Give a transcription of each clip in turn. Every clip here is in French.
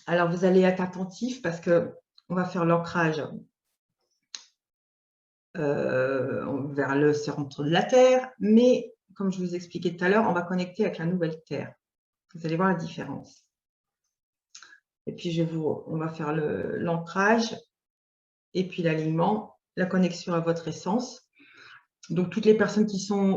Alors, vous allez être attentif parce qu'on va faire l'ancrage vers le centre de la Terre, mais comme je vous expliquais tout à l'heure, on va connecter avec la nouvelle Terre. Vous allez voir la différence. Et puis, on va faire l'ancrage et puis l'alignement, la connexion à votre essence. Donc, toutes les personnes qui sont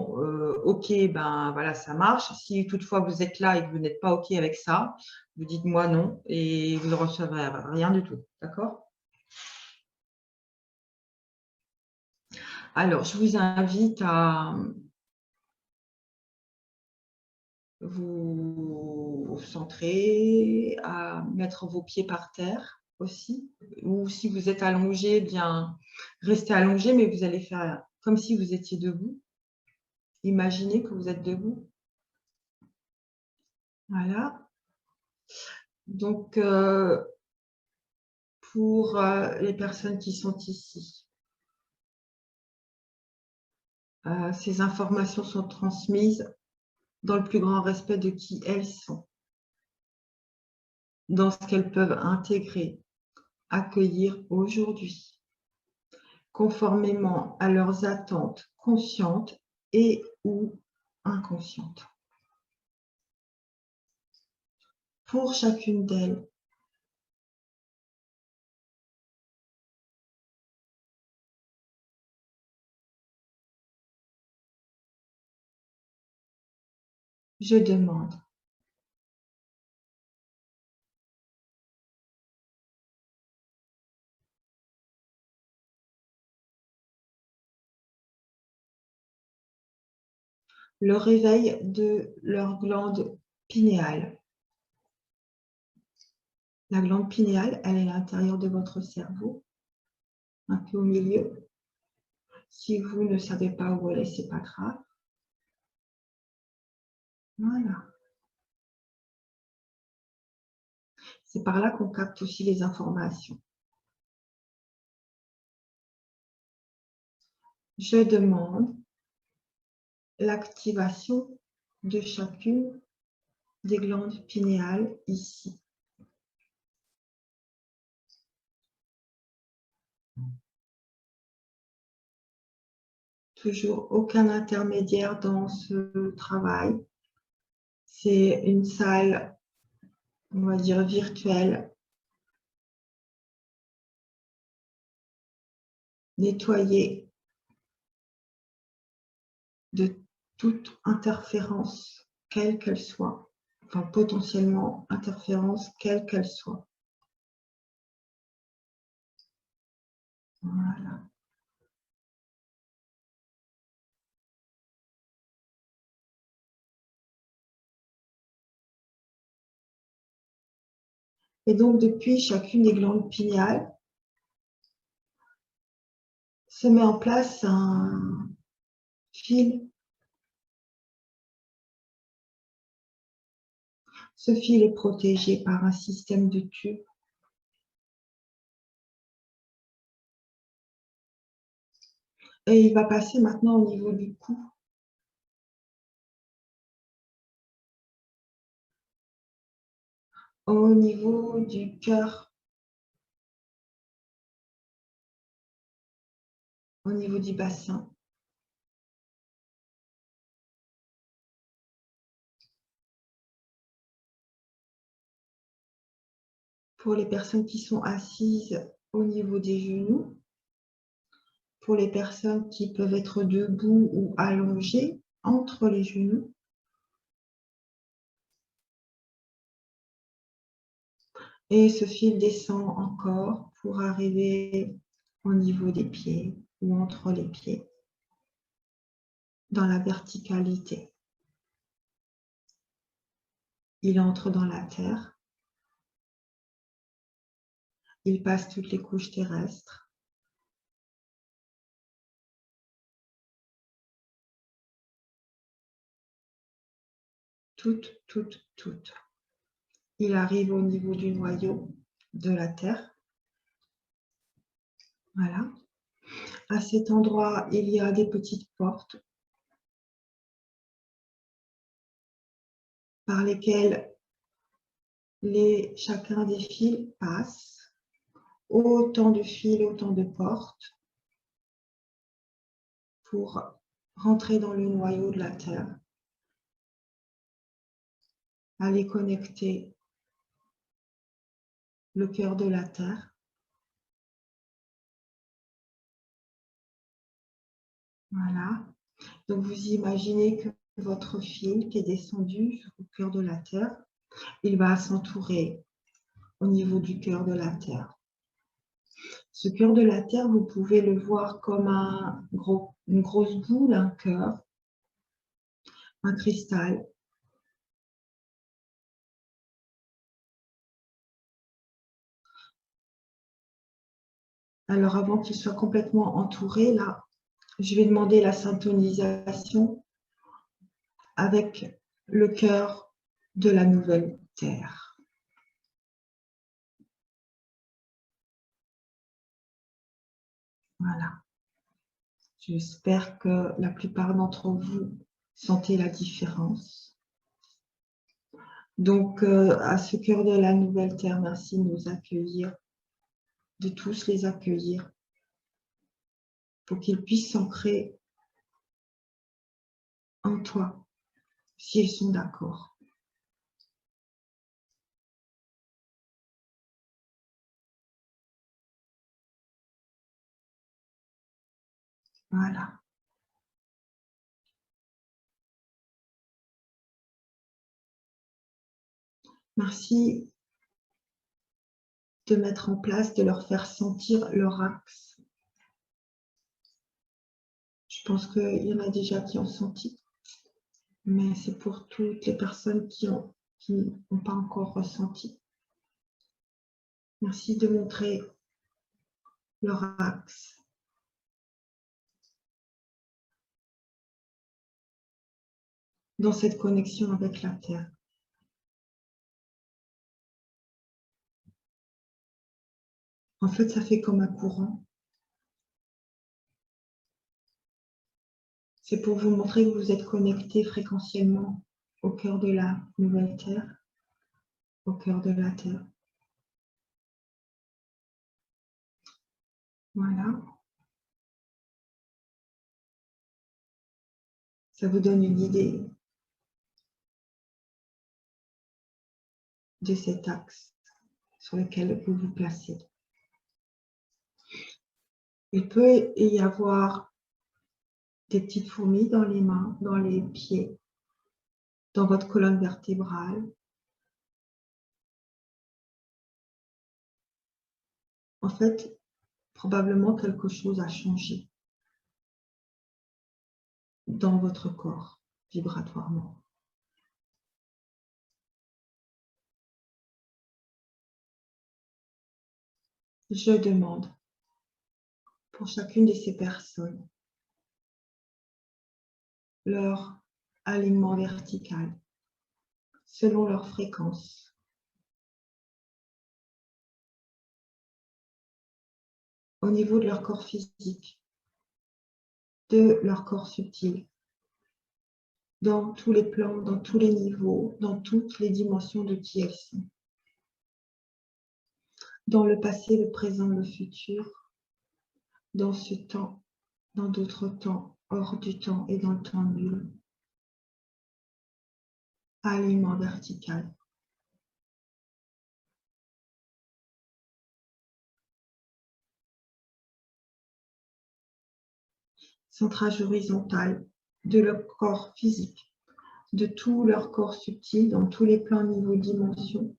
OK, ben voilà, ça marche. Si toutefois vous êtes là et que vous n'êtes pas OK avec ça, vous dites moi non et vous ne recevrez rien du tout. D'accord? Alors, je vous invite à vous centrer, à mettre vos pieds par terre aussi. Ou si vous êtes allongé, bien restez allongé, mais vous allez faire comme si vous étiez debout. Imaginez que vous êtes debout. Voilà. Donc, pour les personnes qui sont ici, ces informations sont transmises dans le plus grand respect de qui elles sont, dans ce qu'elles peuvent intégrer, accueillir aujourd'hui, conformément à leurs attentes conscientes et ou inconscientes. Pour chacune d'elles, je demande le réveil de leur glande pinéale. La glande pinéale, elle est à l'intérieur de votre cerveau, un peu au milieu. Si vous ne savez pas où elle est, ce n'est pas grave. Voilà. C'est par là qu'on capte aussi les informations. Je demande l'activation de chacune des glandes pinéales ici. Toujours aucun intermédiaire dans ce travail. C'est une salle, on va dire, virtuelle, nettoyée de toute interférence, quelle qu'elle soit, enfin potentiellement interférence, quelle qu'elle soit. Voilà. Et donc, depuis chacune des glandes pinéales, se met en place un fil. Ce fil est protégé par un système de tubes. Et il va passer maintenant au niveau du cou. Au niveau du cœur. Au niveau du bassin. Pour les personnes qui sont assises, au niveau des genoux. Pour les personnes qui peuvent être debout ou allongées entre les genoux. Et ce fil descend encore pour arriver au niveau des pieds ou entre les pieds, dans la verticalité. Il entre dans la terre. Il passe toutes les couches terrestres. Toutes. Il arrive au niveau du noyau de la Terre. Voilà. À cet endroit, il y a des petites portes par lesquelles chacun des fils passe, autant de fils, autant de portes pour rentrer dans le noyau de la Terre, aller connecter le cœur de la Terre. Voilà. Donc, vous imaginez que votre fil qui est descendu au cœur de la Terre, il va s'entourer au niveau du cœur de la Terre. Ce cœur de la Terre, vous pouvez le voir comme une grosse boule, un cœur, un cristal. Alors, avant qu'il soit complètement entouré, là, je vais demander la syntonisation avec le cœur de la nouvelle Terre. Voilà. J'espère que la plupart d'entre vous sentez la différence. Donc, à ce cœur de la nouvelle Terre, merci de nous accueillir, de tous les accueillir, pour qu'ils puissent s'ancrer en toi, s'ils sont d'accord. Voilà. Merci de mettre en place, de leur faire sentir leur axe. Je pense qu'il y en a déjà qui ont senti, mais c'est pour toutes les personnes qui n'ont pas encore ressenti. Merci de montrer leur axe. Dans cette connexion avec la Terre. En fait, ça fait comme un courant. C'est pour vous montrer que vous êtes connecté fréquentiellement au cœur de la nouvelle Terre, au cœur de la Terre. Voilà. Ça vous donne une idée de cet axe sur lequel vous vous placez. Il peut y avoir des petites fourmis dans les mains, dans les pieds, dans votre colonne vertébrale. En fait, probablement quelque chose a changé dans votre corps, vibratoirement. Je demande pour chacune de ces personnes leur alignement vertical selon leur fréquence. Au niveau de leur corps physique, de leur corps subtil, dans tous les plans, dans tous les niveaux, dans toutes les dimensions de qui elles sont. Dans le passé, le présent, le futur, dans ce temps, dans d'autres temps, hors du temps et dans le temps nul. Alignement vertical. Centrage horizontal de leur corps physique, de tout leur corps subtil, dans tous les plans, niveaux, dimensions,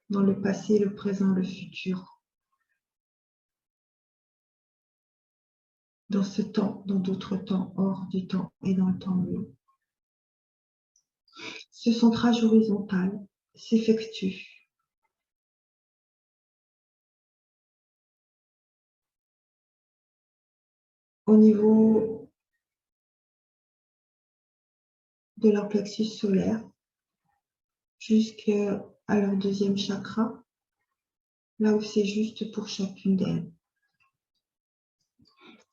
dans le passé, le présent, le futur. Dans ce temps, dans d'autres temps, hors du temps et dans le temps nul. Ce centrage horizontal s'effectue au niveau de leur plexus solaire jusqu'à leur deuxième chakra, là où c'est juste pour chacune d'elles.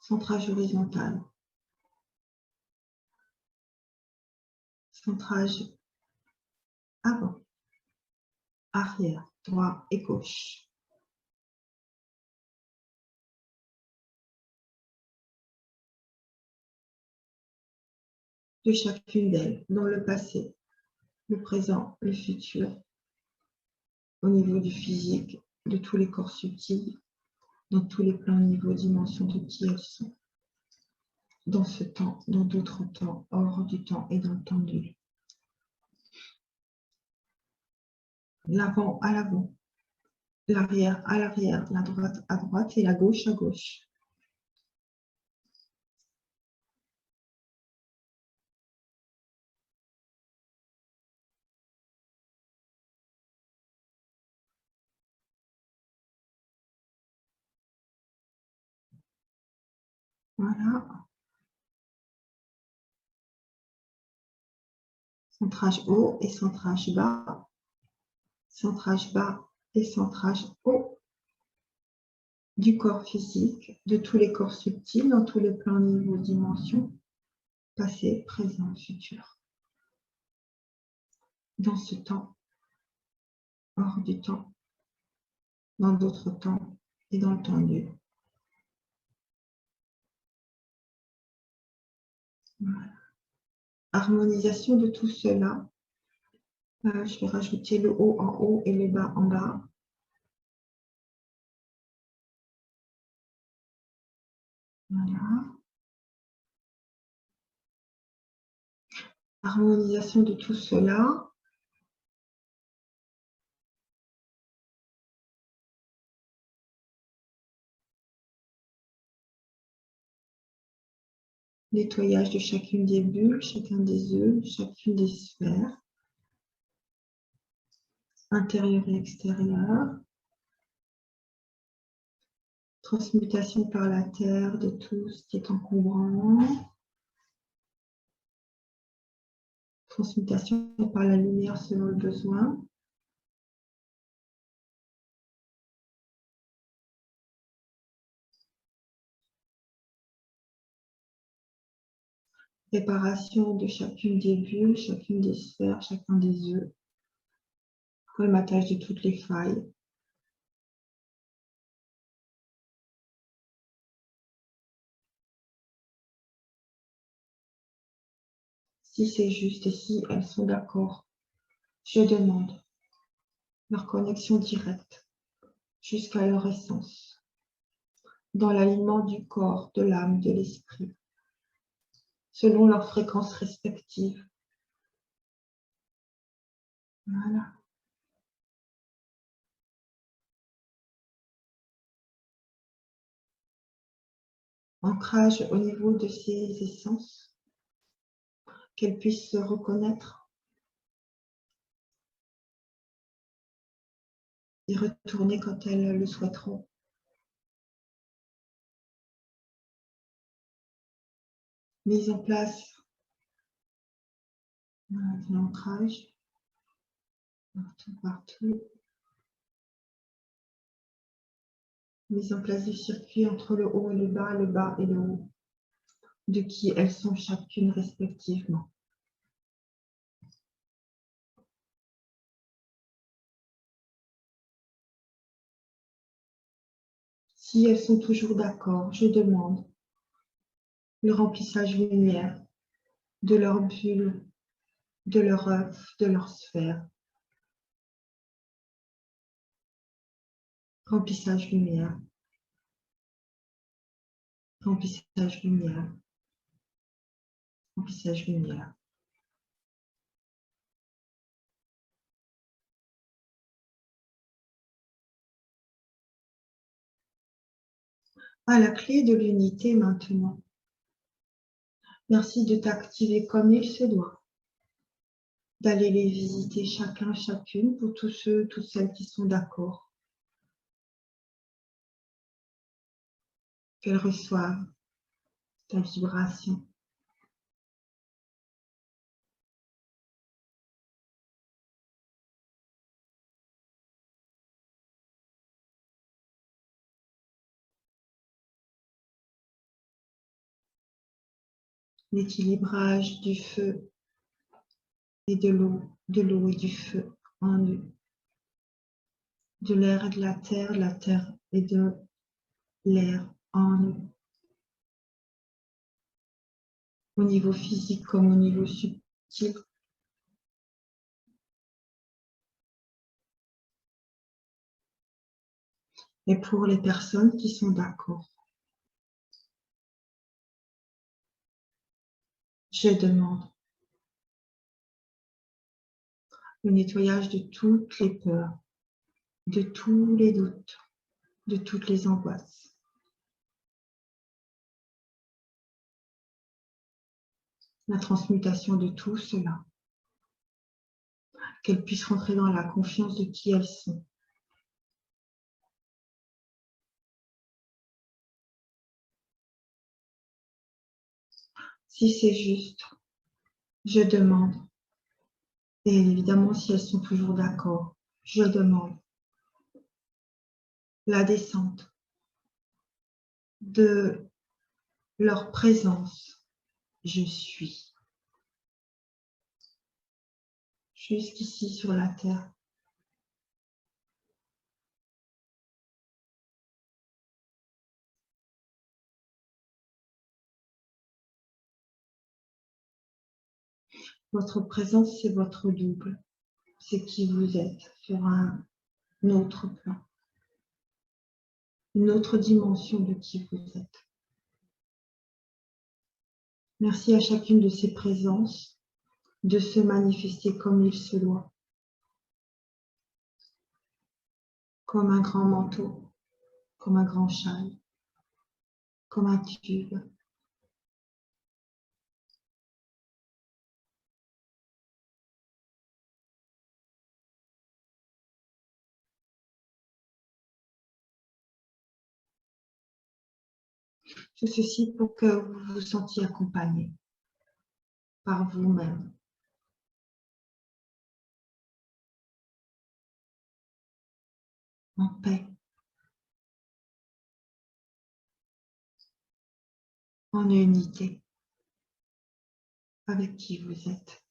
Centrage horizontal. Centrage avant, arrière, droit et gauche. De chacune d'elles, dans le passé, le présent, le futur, au niveau du physique, de tous les corps subtils, dans tous les plans, niveaux, dimensions de qui elles sont. Dans ce temps, dans d'autres temps, hors du temps et dans le temps de lui. L'avant à l'avant, l'arrière à l'arrière, la droite à droite et la gauche à gauche. Voilà. Centrage haut et centrage bas. Centrage bas et centrage haut du corps physique, de tous les corps subtils, dans tous les plans, niveaux, dimensions, passé, présent, futur. Dans ce temps, hors du temps, dans d'autres temps et dans le temps lieu. Voilà. Harmonisation de tout cela. Je vais rajouter le haut en haut et le bas en bas. Voilà. Harmonisation de tout cela. Nettoyage de chacune des bulles, chacun des œufs, chacune des sphères, intérieure et extérieure. Transmutation par la terre de tout ce qui est encombrant. Transmutation par la lumière selon le besoin. Réparation de chacune des bulles, chacune des sphères, chacun des œufs. Colmatage de toutes les failles. Si c'est juste et si elles sont d'accord, je demande leur connexion directe jusqu'à leur essence, dans l'alignement du corps, de l'âme, de l'esprit, selon leurs fréquences respectives. Voilà. Ancrage au niveau de ces essences, qu'elles puissent se reconnaître et retourner quand elles le souhaiteront. Mise en place de l'ancrage partout. Mise en place du circuit entre le haut et le bas et le haut, de qui elles sont chacune respectivement. Si elles sont toujours d'accord, je demande le remplissage lumière de leur bulle, de leur œuf, de leur sphère. Remplissage lumière. Remplissage lumière. Remplissage lumière. À la clé de l'unité maintenant. Merci de t'activer comme il se doit. D'aller les visiter chacun, chacune, pour tous ceux, toutes celles qui sont d'accord. Qu'elles reçoivent ta vibration. L'équilibrage du feu et de l'eau et du feu en eux. de l'air et de la terre et de l'air en nous, au niveau physique comme au niveau subtil. Et pour les personnes qui sont d'accord, je demande le nettoyage de toutes les peurs, de tous les doutes, de toutes les angoisses. La transmutation de tout cela, qu'elles puissent rentrer dans la confiance de qui elles sont. Si c'est juste, je demande, et évidemment si elles sont toujours d'accord, je demande la descente de leur présence. Je suis jusqu'ici sur la terre. Votre présence, c'est votre double. C'est qui vous êtes sur un autre plan, une autre dimension de qui vous êtes. Merci à chacune de ces présences de se manifester comme il se doit, comme un grand manteau, comme un grand châle, comme un tube. Tout ceci pour que vous vous sentiez accompagné par vous-même, en paix, en unité avec qui vous êtes.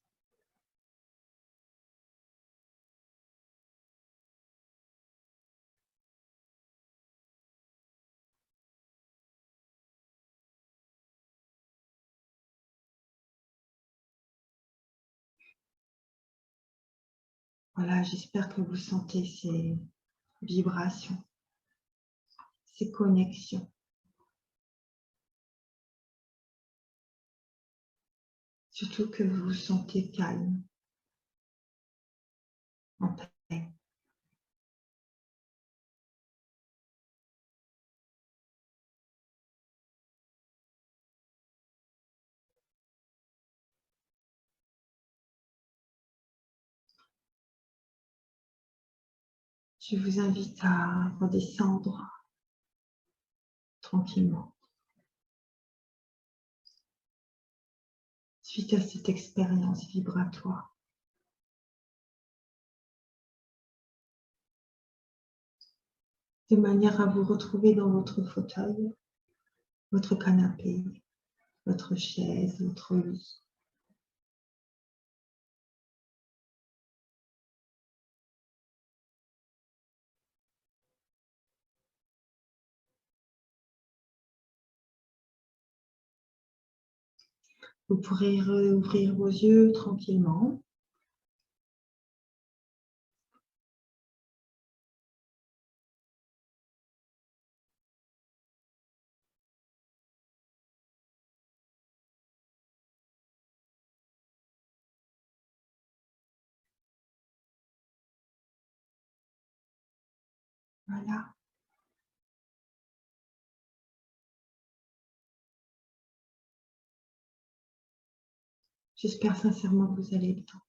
Voilà, j'espère que vous sentez ces vibrations, ces connexions. Surtout que vous vous sentez calme, en paix. Je vous invite à redescendre tranquillement suite à cette expérience vibratoire. De manière à vous retrouver dans votre fauteuil, votre canapé, votre chaise, votre lit. Vous pourrez rouvrir vos yeux tranquillement. Voilà. J'espère sincèrement que vous allez bien.